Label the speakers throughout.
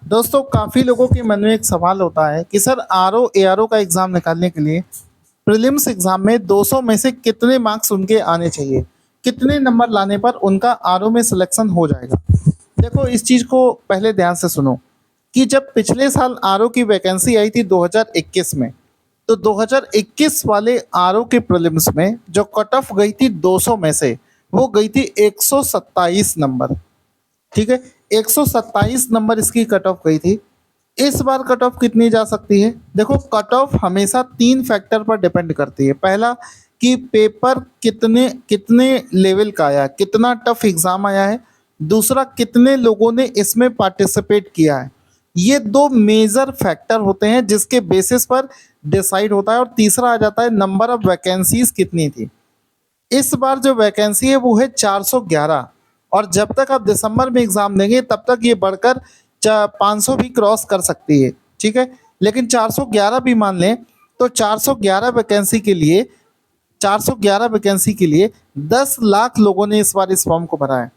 Speaker 1: दोस्तों काफ़ी लोगों के मन में एक सवाल होता है कि सर आरओ एआरओ का एग्ज़ाम निकालने के लिए प्रीलिम्स एग्ज़ाम में 200 में से कितने मार्क्स उनके आने चाहिए? कितने नंबर लाने पर उनका आरओ में सिलेक्शन हो जाएगा? देखो इस चीज़ को पहले ध्यान से सुनो कि जब पिछले साल आरओ की वैकेंसी आई थी 2021 में, तो 2021 वाले आरओ के प्रीलिम्स में जो कट ऑफ गई थी 200 में से, वो गई थी 127 नंबर। ठीक है, 127 नंबर इसकी कट ऑफ गई थी। इस बार कट ऑफ कितनी जा सकती है? देखो कट ऑफ हमेशा 3 फैक्टर पर डिपेंड करती है। पहला कि पेपर कितने कितने लेवल का आया है, कितना टफ एग्ज़ाम आया है। दूसरा कितने लोगों ने इसमें पार्टिसिपेट किया है। ये 2 मेजर फैक्टर होते हैं जिसके बेसिस पर डिसाइड होता है। और तीसरा आ जाता है नंबर ऑफ वैकेंसीज़ कितनी थी। इस बार जो वैकेंसी है वो है 411 और जब तक आप दिसंबर में एग्ज़ाम देंगे तब तक ये बढ़कर 500 भी क्रॉस कर सकती है। ठीक है, लेकिन 411 भी मान लें तो 411 वैकेंसी के लिए 10 लाख लोगों ने इस बार इस फॉर्म को भरा है।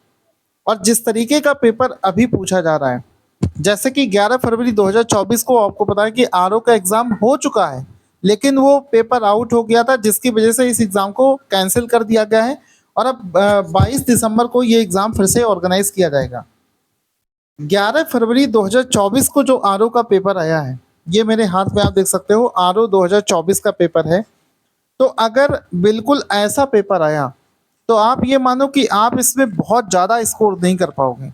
Speaker 1: और जिस तरीके का पेपर अभी पूछा जा रहा है, जैसे कि 11 फरवरी 2024 को आपको पता है कि आरओ का एग्ज़ाम हो चुका है, लेकिन वो पेपर आउट हो गया था जिसकी वजह से इस एग्ज़ाम को कैंसिल कर दिया गया है। और अब 22 दिसंबर को ये एग्ज़ाम फिर से ऑर्गेनाइज किया जाएगा। 11 फरवरी 2024 को जो आरओ का पेपर आया है, ये मेरे हाथ में आप देख सकते हो, आरओ 2024 का पेपर है। तो अगर बिल्कुल ऐसा पेपर आया तो आप ये मानो कि आप इसमें बहुत ज़्यादा स्कोर नहीं कर पाओगे।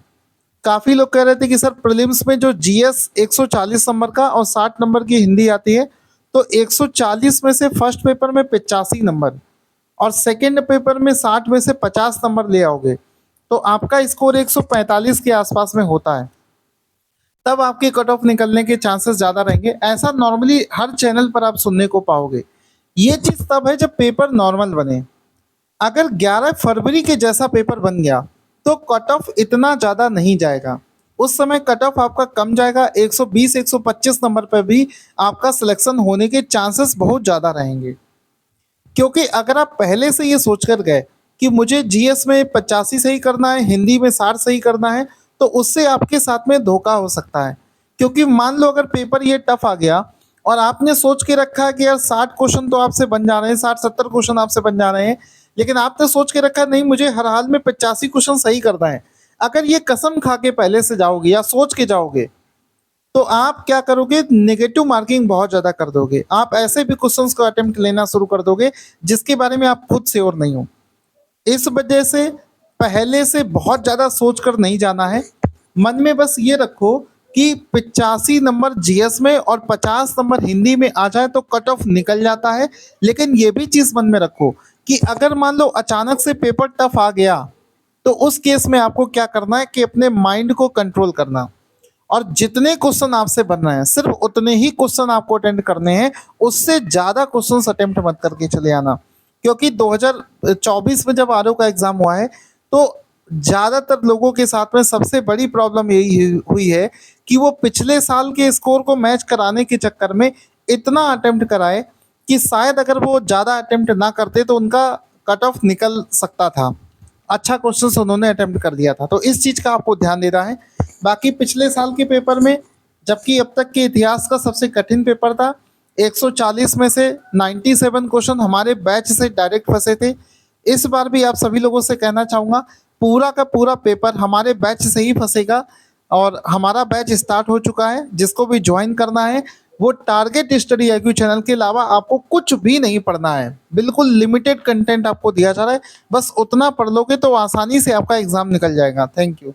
Speaker 1: काफ़ी लोग कह रहे थे कि सर प्रीलिम्स में जो जीएस 140 नंबर का और 60 नंबर की हिंदी आती है, तो 140 में से फर्स्ट पेपर में 85 नंबर और सेकंड पेपर में 60 में से 50 नंबर ले आओगे, तो आपका स्कोर 145 के आसपास में होता है। तब आपके कट ऑफ निकलने के चांसेस ज़्यादा रहेंगे। ऐसा नॉर्मली हर चैनल पर आप सुनने को पाओगे। ये चीज़ तब है जब पेपर नॉर्मल बने। अगर 11 फरवरी के जैसा पेपर बन गया तो कट ऑफ इतना ज़्यादा नहीं जाएगा। उस समय कट ऑफ आपका कम जाएगा, 120-125 नंबर पर भी आपका सिलेक्शन होने के चांसेस बहुत ज़्यादा रहेंगे। क्योंकि अगर आप पहले से ये सोच कर गए कि मुझे जीएस में 85 सही करना है, हिंदी में 60 सही करना है, तो उससे आपके साथ में धोखा हो सकता है। क्योंकि मान लो अगर पेपर ये टफ आ गया और आपने सोच के रखा है कि यार 60 क्वेश्चन तो आपसे बन जा रहे हैं, 60-70 क्वेश्चन आपसे बन जा रहे हैं, लेकिन आपने सोच के रखा नहीं मुझे हर हाल में 85 क्वेश्चन सही करना है। अगर ये कसम खा के पहले से जाओगे या सोच के जाओगे, तो आप क्या करोगे, नेगेटिव मार्किंग बहुत ज़्यादा कर दोगे। आप ऐसे भी क्वेश्चंस को अटेम्प्ट लेना शुरू कर दोगे जिसके बारे में आप खुद श्योर नहीं हो। इस वजह से पहले से बहुत ज़्यादा सोच कर नहीं जाना है। मन में बस ये रखो कि 85 नंबर जीएस में और 50 नंबर हिंदी में आ जाए तो कट ऑफ निकल जाता है। लेकिन ये भी चीज़ मन में रखो कि अगर मान लो अचानक से पेपर टफ आ गया, तो उस केस में आपको क्या करना है कि अपने माइंड को कंट्रोल करना और जितने क्वेश्चन आपसे बन रहे हैं सिर्फ उतने ही क्वेश्चन आपको अटेम्प्ट करने हैं। उससे ज़्यादा क्वेश्चन अटेम्प्ट मत करके चले आना। क्योंकि 2024 में जब आरओ का एग्ज़ाम हुआ है तो ज़्यादातर लोगों के साथ में सबसे बड़ी प्रॉब्लम यही हुई है कि वो पिछले साल के स्कोर को मैच कराने के चक्कर में इतना अटेम्प्ट कराए कि शायद अगर वो ज़्यादा अटेम्प्ट ना करते तो उनका कट ऑफ निकल सकता था। अच्छा क्वेश्चन उन्होंने अटेम्प्ट कर दिया था, तो इस चीज़ का आपको ध्यान देना है। बाकी पिछले साल के पेपर में, जबकि अब तक के इतिहास का सबसे कठिन पेपर था, 140 में से 97 क्वेश्चन हमारे बैच से डायरेक्ट फंसे थे। इस बार भी आप सभी लोगों से कहना चाहूँगा, पूरा का पूरा पेपर हमारे बैच से ही फंसेगा। और हमारा बैच स्टार्ट हो चुका है। जिसको भी ज्वाइन करना है वो टारगेट स्टडी IQ चैनल के अलावा आपको कुछ भी नहीं पढ़ना है। बिल्कुल लिमिटेड कंटेंट आपको दिया जा रहा है, बस उतना पढ़ लोगे तो आसानी से आपका एग्ज़ाम निकल जाएगा। Thank you.